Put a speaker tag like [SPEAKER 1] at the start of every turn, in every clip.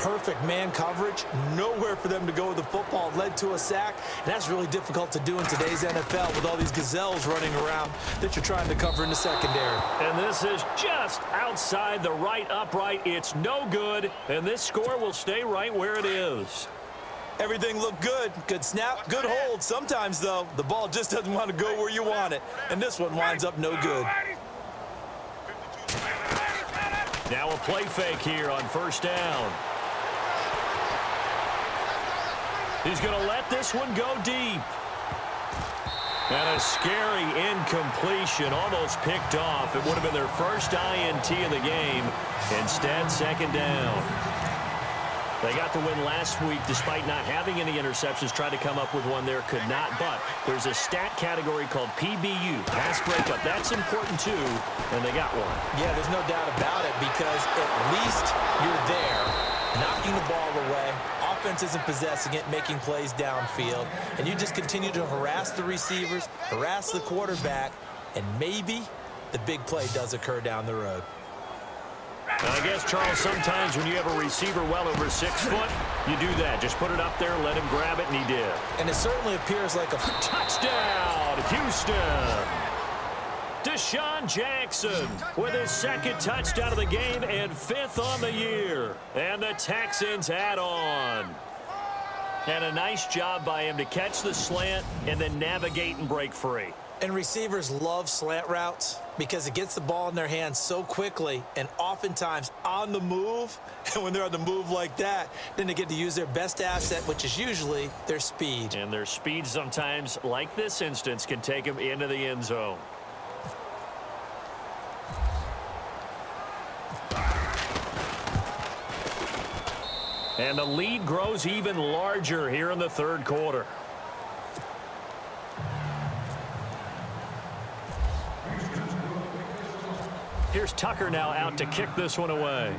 [SPEAKER 1] perfect man coverage, nowhere for them to go with the football, led to a sack. And that's really difficult to do in today's NFL with all these gazelles running around that you're trying to cover in the secondary.
[SPEAKER 2] And this is just outside the right upright. It's no good, and this score will stay right where it is.
[SPEAKER 1] Everything looked good. Good snap, good hold. Sometimes, though, the ball just doesn't want to go where you want it. And this one winds up no good.
[SPEAKER 2] Now a play fake here on first down. He's going to let this one go deep. And a scary incompletion, almost picked off. It would have been their first INT of the game. Instead, second down. They got the win last week despite not having any interceptions. Tried to come up with one there, could not. But there's a stat category called PBU, pass breakup. That's important too, and they got one.
[SPEAKER 1] Yeah, there's no doubt about it because at least you're there, knocking the ball away. Offense isn't possessing it, making plays downfield. And you just continue to harass the receivers, harass the quarterback, and maybe the big play does occur down the road.
[SPEAKER 2] I guess, Charles, sometimes when you have a receiver well over 6 foot, you do that. Just put it up there, let him grab it, and he did.
[SPEAKER 1] And it certainly appears like a
[SPEAKER 2] touchdown, Houston. Deshaun Jackson with his second touchdown of the game and 5th on the year. And the Texans add on. And a nice job by him to catch the slant and then navigate and break free.
[SPEAKER 1] And receivers love slant routes because it gets the ball in their hands so quickly and oftentimes on the move. And when they're on the move like that, then they get to use their best asset, which is usually their speed.
[SPEAKER 2] And their speed sometimes, like this instance, can take them into the end zone. And the lead grows even larger here in the third quarter. Here's Tucker now out to kick this one away.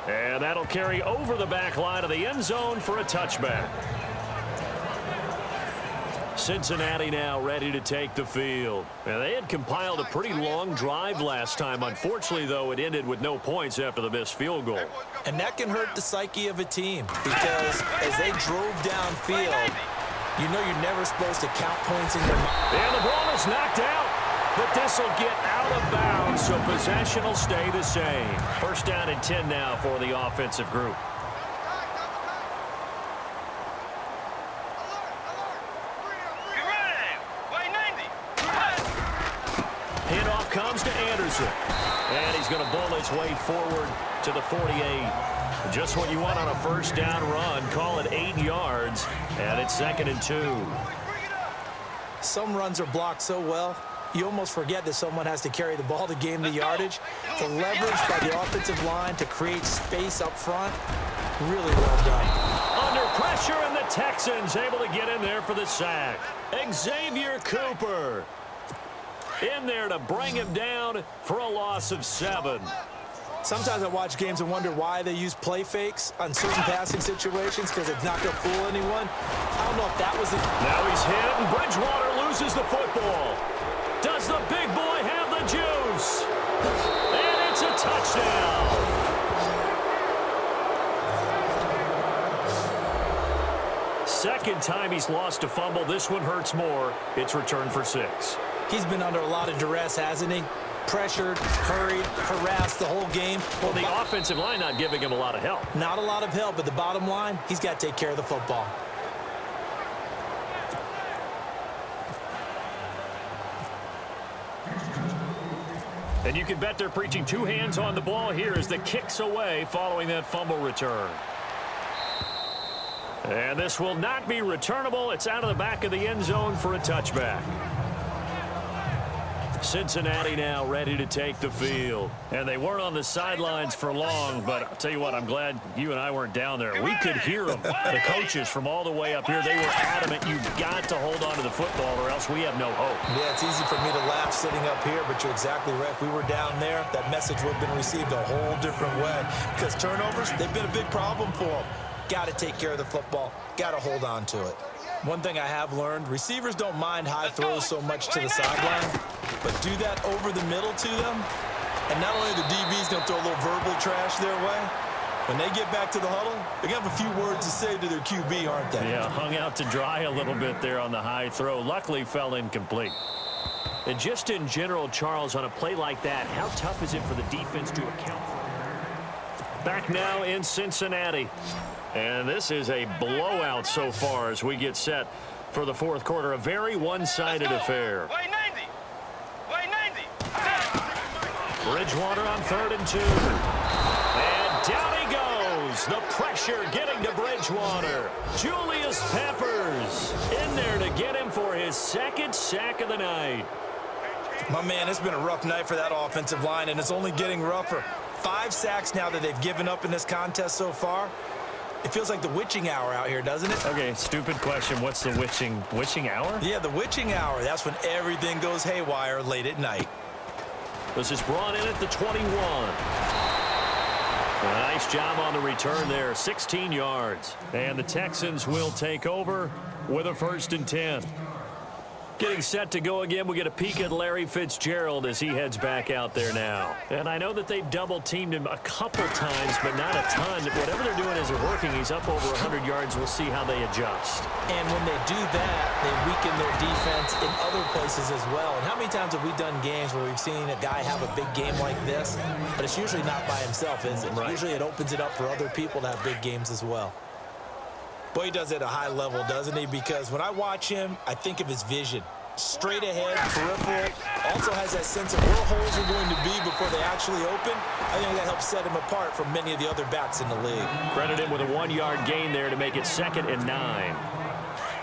[SPEAKER 2] And that'll carry over the back line of the end zone for a touchback. Cincinnati now ready to take the field. And they had compiled a pretty long drive last time. Unfortunately, though, it ended with no points after the missed field goal.
[SPEAKER 1] And that can hurt the psyche of a team because as they drove downfield, you know you're never supposed to count points in your mind.
[SPEAKER 2] And the ball is knocked out, but this will get out of bounds, so possession will stay the same. First down and 10 now for the offensive group. Handoff comes to Anderson, and he's going to bull his way forward to the 48. Just what you want on a first down run. Call it 8 yards, and it's 2nd and 2.
[SPEAKER 1] Some runs are blocked so well, you almost forget that someone has to carry the ball to gain the yardage. The leverage by the offensive line to create space up front, really well done.
[SPEAKER 2] Under pressure, and the Texans able to get in there for the sack. Xavier Cooper in there to bring him down for a loss of 7.
[SPEAKER 1] Sometimes I watch games and wonder why they use play fakes on certain passing situations because it's not going to fool anyone. I don't know if that was the...
[SPEAKER 2] Now he's hit, and Bridgewater loses the football. Does the big boy have the juice? And it's a touchdown. Second time he's lost a fumble. This one hurts more. It's returned for 6.
[SPEAKER 1] He's been under a lot of duress, hasn't he? Pressured, hurried, harassed the whole game.
[SPEAKER 2] Well, the offensive line not giving him a lot of help.
[SPEAKER 1] Not a lot of help, but the bottom line, he's got to take care of the football.
[SPEAKER 2] And you can bet they're preaching 2 hands on the ball here as the kick's away following that fumble return. And this will not be returnable. It's out of the back of the end zone for a touchback. Cincinnati now ready to take the field. And they weren't on the sidelines for long, but I'll tell you what, I'm glad you and I weren't down there. We could hear them. The coaches from all the way up here, they were adamant, you've got to hold on to the football or else we have no hope.
[SPEAKER 1] Yeah, it's easy for me to laugh sitting up here, but you're exactly right. If we were down there, that message would have been received a whole different way. Because turnovers, they've been a big problem for them. Got to take care of the football. Got to hold on to it. One thing I have learned, receivers don't mind high throws so much to the sideline, but do that over the middle to them, And not only the DB's going to throw a little verbal trash their way, when they get back to the huddle, they're going to have a few words to say to their QB, aren't they?
[SPEAKER 2] Yeah, hung out to dry a little bit there on the high throw. Luckily, fell incomplete. And just in general, Charles, on a play like that, how tough is it for the defense to account for? Back now in Cincinnati. And this is a blowout so far as we get set for the fourth quarter. A very one-sided affair. Bridgewater on 3rd and 2. And down he goes. The pressure getting to Bridgewater. Julius Peppers in there to get him for his 2nd sack of the night.
[SPEAKER 1] My man, it's been a rough night for that offensive line, and it's only getting rougher. 5 sacks now that they've given up in this contest so far. It feels like the witching hour out here, doesn't it?
[SPEAKER 2] Okay, stupid question. What's the witching hour?
[SPEAKER 1] Yeah, the witching hour. That's when everything goes haywire late at night.
[SPEAKER 2] This is brought in at the 21. A nice job on the return there, 16 yards. And the Texans will take over with a 1st and 10. Getting set to go again, we get a peek at Larry Fitzgerald as he heads back out there now. And I know that they've double-teamed him a couple times, but not a ton. Whatever they're doing isn't working. He's up over 100 yards. We'll see how they adjust.
[SPEAKER 1] And when they do that, they weaken their defense in other places as well. And how many times have we done games where we've seen a guy have a big game like this? But it's usually not by himself, is it? Right. Usually it opens it up for other people to have big games as well. Boy, he does it at a high level, doesn't he? Because when I watch him, I think of his vision. Straight ahead, peripheral. Also has that sense of where holes are going to be before they actually open. I think that helps set him apart from many of the other backs in the league.
[SPEAKER 2] Credit him with a 1-yard gain there to make it 2nd and 9.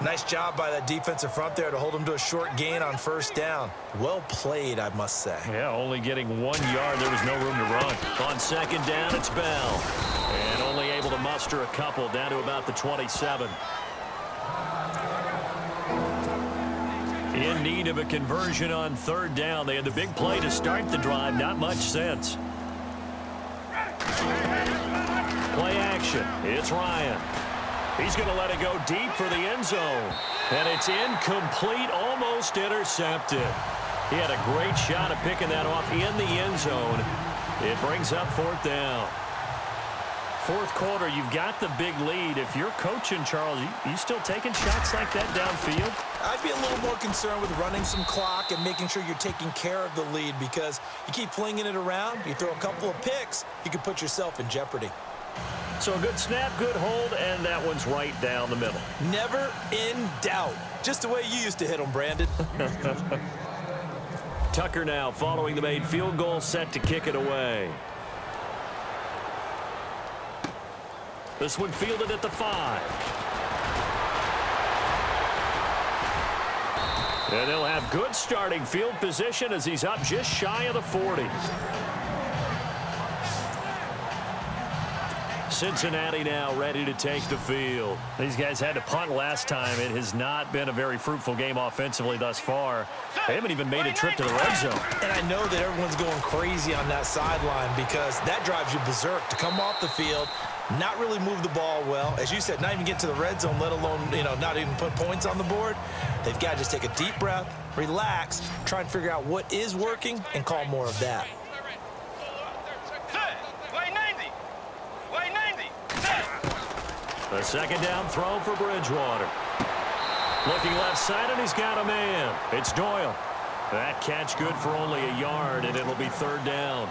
[SPEAKER 1] Nice job by that defensive front there to hold him to a short gain on 1st down. Well played, I must say.
[SPEAKER 2] Yeah, only getting 1 yard. There was no room to run. On 2nd down, it's Bell. And only able to muster a couple down to about the 27. In need of a conversion on 3rd down. They had the big play to start the drive. Not much sense. Play action. It's Ryan. He's going to let it go deep for the end zone. And it's incomplete, almost intercepted. He had a great shot at picking that off in the end zone. It brings up 4th down. Fourth quarter, you've got the big lead. If you're coaching, Charles, you still taking shots like that downfield?
[SPEAKER 1] I'd be a little more concerned with running some clock and making sure you're taking care of the lead, because you keep flinging it around, you throw a couple of picks, you could put yourself in jeopardy.
[SPEAKER 2] So a good snap, good hold, and that one's right down the middle.
[SPEAKER 1] Never in doubt. Just the way you used to hit them, Brandon.
[SPEAKER 2] Tucker now following the made field goal, set to kick it away. This one fielded at the 5. And they'll have good starting field position as he's up just shy of the 40. Cincinnati now ready to take the field. These guys had to punt last time. It has not been a very fruitful game offensively thus far. They haven't even made a trip to the red zone.
[SPEAKER 1] And I know that everyone's going crazy on that sideline, because that drives you berserk to come off the field, not really move the ball well. As you said, not even get to the red zone, let alone, not even put points on the board. They've got to just take a deep breath, relax, try and figure out what is working, and call more of that.
[SPEAKER 2] The 2nd down throw for Bridgewater. Looking left side, and he's got a man. It's Doyle. That catch good for only a yard, and it'll be 3rd down.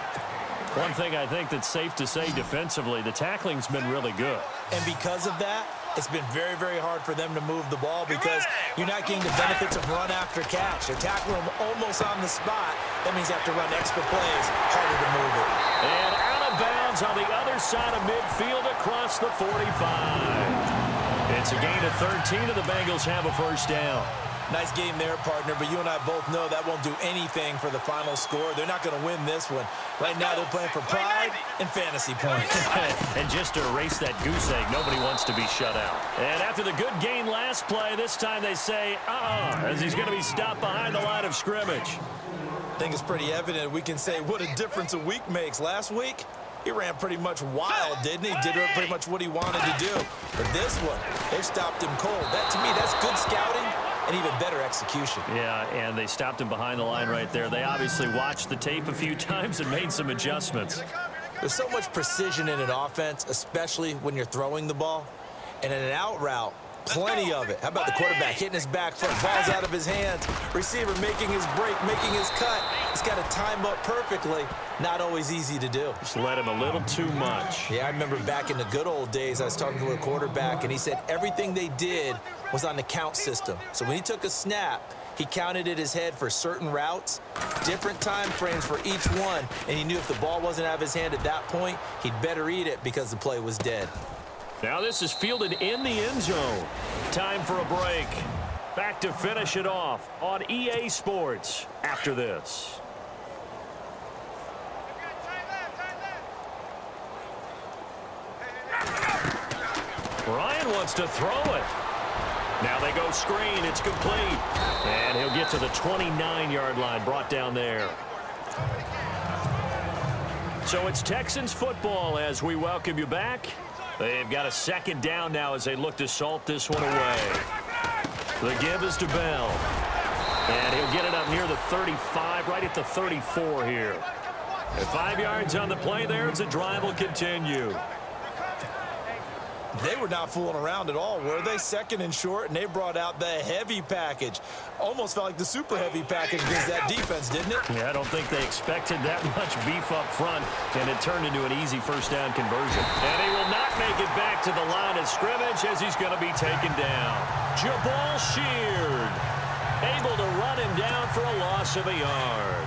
[SPEAKER 2] One thing I think that's safe to say defensively, the tackling's been really good.
[SPEAKER 1] And because of that, it's been very, very hard for them to move the ball, because you're not getting the benefits of run after catch. They're tackling them almost on the spot. That means they have to run extra plays, harder to move it.
[SPEAKER 2] And out of bounds on the other side of midfield across the 45. It's a gain of 13, and the Bengals have a 1st down.
[SPEAKER 1] Nice game there, partner, but you and I both know that won't do anything for the final score. They're not going to win this one. Right now, they're playing for pride and fantasy points.
[SPEAKER 2] And just to erase that goose egg, nobody wants to be shut out. And after the good gain last play, this time they say, as he's going to be stopped behind the line of scrimmage.
[SPEAKER 1] I think it's pretty evident. We can say what a difference a week makes. Last week, he ran pretty much wild, didn't he? Did pretty much what he wanted to do. But this one, they stopped him cold. That, to me, that's good scouting and even better execution.
[SPEAKER 2] Yeah, and they stopped him behind the line right there. They obviously watched the tape a few times and made some adjustments.
[SPEAKER 1] There's so much precision in an offense, especially when you're throwing the ball. And in an out route, plenty of it. How about the quarterback hitting his back foot, ball's out of his hands, receiver making his break, making his cut. He's got to time up perfectly. Not always easy to do.
[SPEAKER 2] Just let him a little too much.
[SPEAKER 1] Yeah, I remember back in the good old days, I was talking to a quarterback, and he said everything they did was on the count system. So when he took a snap, he counted in his head for certain routes, different time frames for each one, and he knew if the ball wasn't out of his hand at that point, he'd better eat it because the play was dead.
[SPEAKER 2] Now this is fielded in the end zone. Time for a break. Back to finish it off on EA Sports after this. Ryan wants to throw it. Now they go screen. It's complete. And he'll get to the 29-yard line, brought down there. So it's Texans football as we welcome you back. They've got a second down now as they look to salt this one away. The give is to Bell. And he'll get it up near the 35, right at the 34 here. And 5 yards on the play there as the drive will continue.
[SPEAKER 1] They were not fooling around at all, were they? Second and short, and they brought out the heavy package. Almost felt like the super heavy package against that defense, didn't it?
[SPEAKER 2] Yeah, I don't think they expected that much beef up front, and it turned into an easy first down conversion. And he will not make it back to the line of scrimmage as he's going to be taken down. Jabal Sheard able to run him down for a loss of a yard.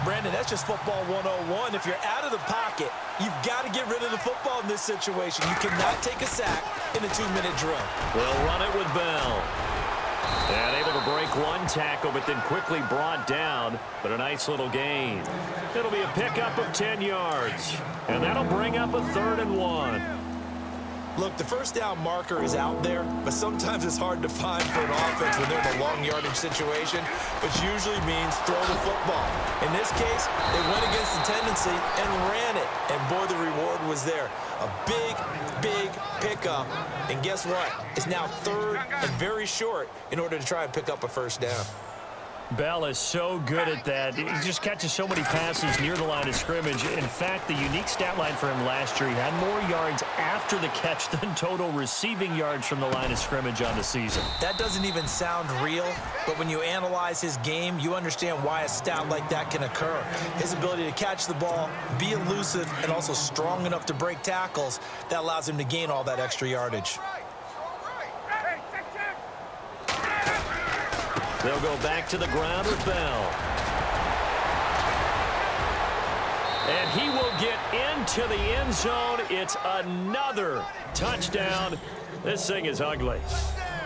[SPEAKER 1] Brandon, that's just football 101. If you're out of the pocket, you've got to get rid of the football in this situation. You cannot take a sack in a 2-minute drill.
[SPEAKER 2] They'll run it with Bell. And able to break one tackle, but then quickly brought down. But a nice little gain. It'll be a pickup of 10 yards. And that'll bring up a 3rd and 1.
[SPEAKER 1] Look, the first down marker is out there, but sometimes it's hard to find for an offense when they're in a long yardage situation, which usually means throw the football. In this case, they went against the tendency and ran it, and boy, the reward was there. A big, big pickup, and guess what? It's now 3rd and very short in order to try and pick up a first down.
[SPEAKER 2] Bell is so good at that. He just catches so many passes near the line of scrimmage. In fact, the unique stat line for him last year, he had more yards after the catch than total receiving yards from the line of scrimmage on the season.
[SPEAKER 1] That doesn't even sound real, but when you analyze his game, you understand why a stat like that can occur. His ability to catch the ball, be elusive, and also strong enough to break tackles, that allows him to gain all that extra yardage.
[SPEAKER 2] They'll go back to the ground with Bell. And he will get into the end zone. It's another touchdown. This thing is ugly.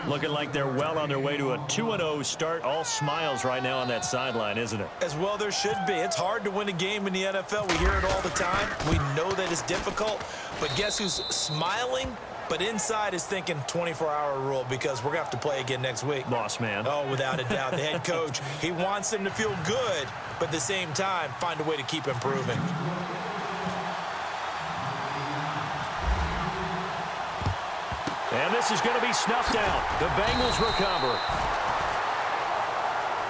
[SPEAKER 2] Looking like they're well on their way to a 2-0 start. All smiles right now on that sideline, isn't it?
[SPEAKER 1] As well there should be. It's hard to win a game in the NFL. We hear it all the time. We know that it's difficult. But guess who's smiling? But inside is thinking 24-hour rule because we're going to have to play again next week.
[SPEAKER 2] Boss man.
[SPEAKER 1] Oh, without a doubt. The head coach, he wants them to feel good, but at the same time, find a way to keep improving.
[SPEAKER 2] And this is going to be snuffed out. The Bengals recover.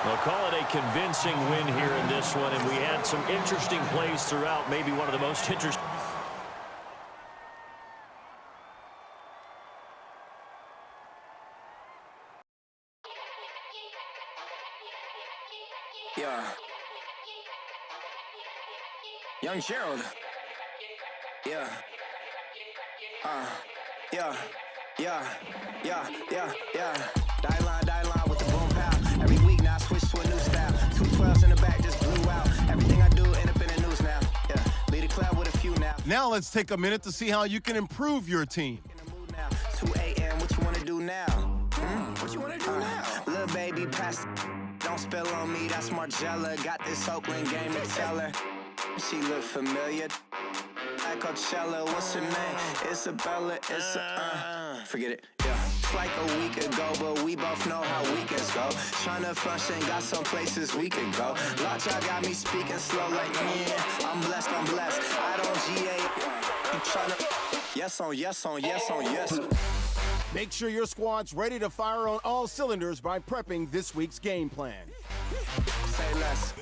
[SPEAKER 2] They'll call it a convincing win here in this one, and we had some interesting plays throughout. Maybe one of the most interesting.
[SPEAKER 3] Yeah. Young Gerald. Yeah. Yeah. Die line with the boom pow. Every week now I switch to a new style. 212s in the back just blew out. Everything I do end up in the news now. Yeah. Lead a cloud with a few now.
[SPEAKER 4] Now let's take a minute to see how you can improve your team.
[SPEAKER 3] 2 a.m. What you wanna do now? What you wanna do now? Little baby pass. Don't spill on me, that's Margella. Got this Oakland game to tell her. She look familiar. At Coachella, what's her name? Isabella, forget it, yeah. It's like a week ago, but we both know how weekends go. Tryna function, got some places we could go. Lot y'all got me speaking slow like, yeah, I'm blessed. I don't GA. You tryna, yes on yes.
[SPEAKER 4] Make sure your squad's ready to fire on all cylinders by prepping this week's game plan.
[SPEAKER 3] Say less.